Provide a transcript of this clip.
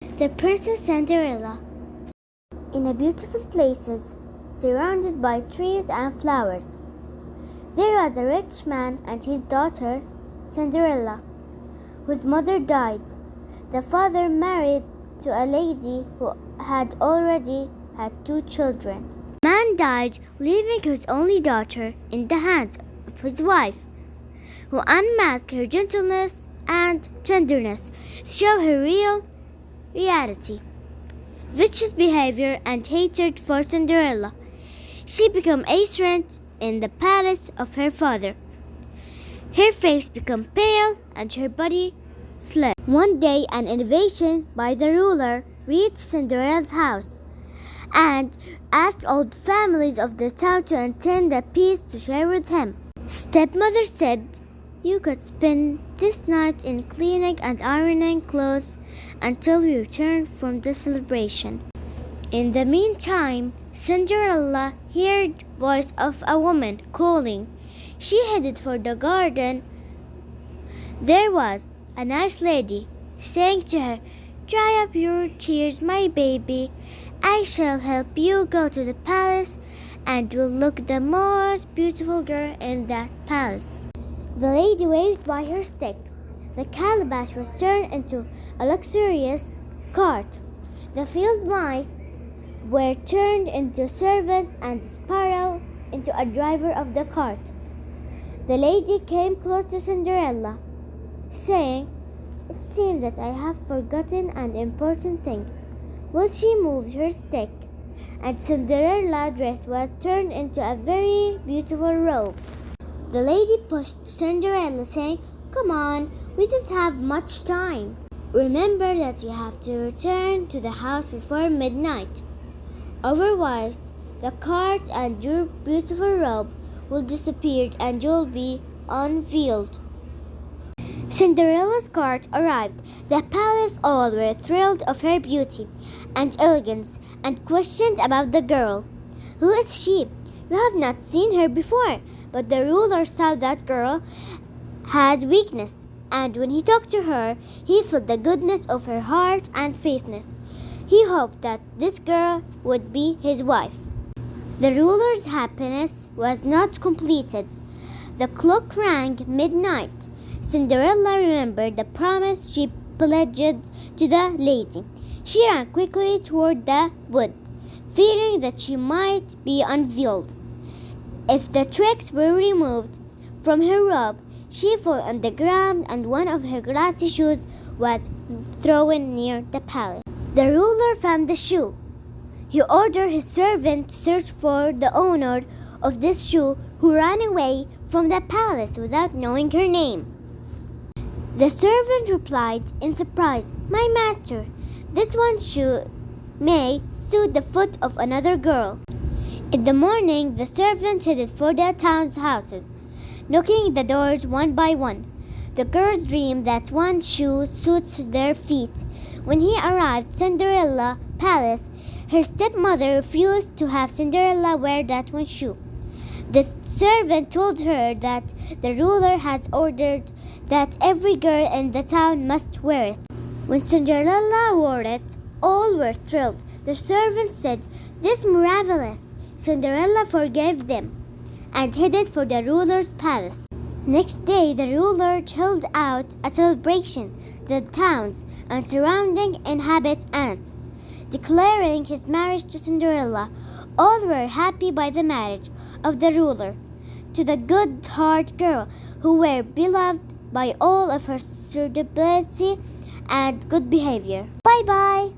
The Princess Cinderella. In a beautiful place, surrounded by trees and flowers, there was a rich man and his daughter, Cinderella, whose mother died. The father married to a lady who had already had 2 children. The man died, leaving his only daughter in the hands of his wife, who unmasked her gentleness and tenderness to show her real reality, vicious behavior, and hatred for Cinderella. She became a servant in the palace of her father. Her face became pale and her body slim. One day, an invitation by the ruler reached Cinderella's house and asked all the families of the town to attend a feast to share with him. Stepmother said, "You could spend this night in cleaning and ironing clothes until we return from the celebration." In the meantime, Cinderella heard the voice of a woman calling. She headed for the garden. There was a nice lady saying to her, "Dry up your tears, my baby. I shall help you go to the palace and will look the most beautiful girl in that palace." The lady waved by her stick. The calabash was turned into a luxurious cart. The field mice were turned into servants and the sparrow into a driver of the cart. The lady came close to Cinderella, saying, "It seems that I have forgotten an important thing." Well, she moved her stick, and Cinderella's dress was turned into a very beautiful robe. The lady pushed Cinderella, saying, "Come on, we don't have much time. Remember that you have to return to the house before midnight. Otherwise, the cart and your beautiful robe will disappear and you'll be unveiled." Cinderella's cart arrived. The palace all were thrilled of her beauty and elegance and questioned about the girl. "Who is she? We have not seen her before." But the ruler saw that girl had weakness, and when he talked to her, he felt the goodness of her heart and faithfulness. He hoped that this girl would be his wife. The ruler's happiness was not completed. The clock rang midnight. Cinderella remembered the promise she pledged to the lady. She ran quickly toward the wood, fearing that she might be unveiled. If the tricks were removed from her robe, she fell on the ground and one of her glassy shoes was thrown near the palace. The ruler found the shoe. He ordered his servant to search for the owner of this shoe, who ran away from the palace without knowing her name. The servant replied in surprise, "My master, this one shoe may suit the foot of another girl." In the morning, the servant headed for the town's houses, knocking the doors one by one. The girls dreamed that one shoe suits their feet. When he arrived at Cinderella's palace, her stepmother refused to have Cinderella wear that one shoe. The servant told her that the ruler has ordered that every girl in the town must wear it. When Cinderella wore it, all were thrilled. The servant said, "This is marvelous." Cinderella forgave them and headed for the ruler's palace. Next day, the ruler held out a celebration to the towns and surrounding inhabitants, declaring his marriage to Cinderella. All were happy by the marriage of the ruler to the good-hearted girl, who were beloved by all of her suitability and good behavior. Bye-bye.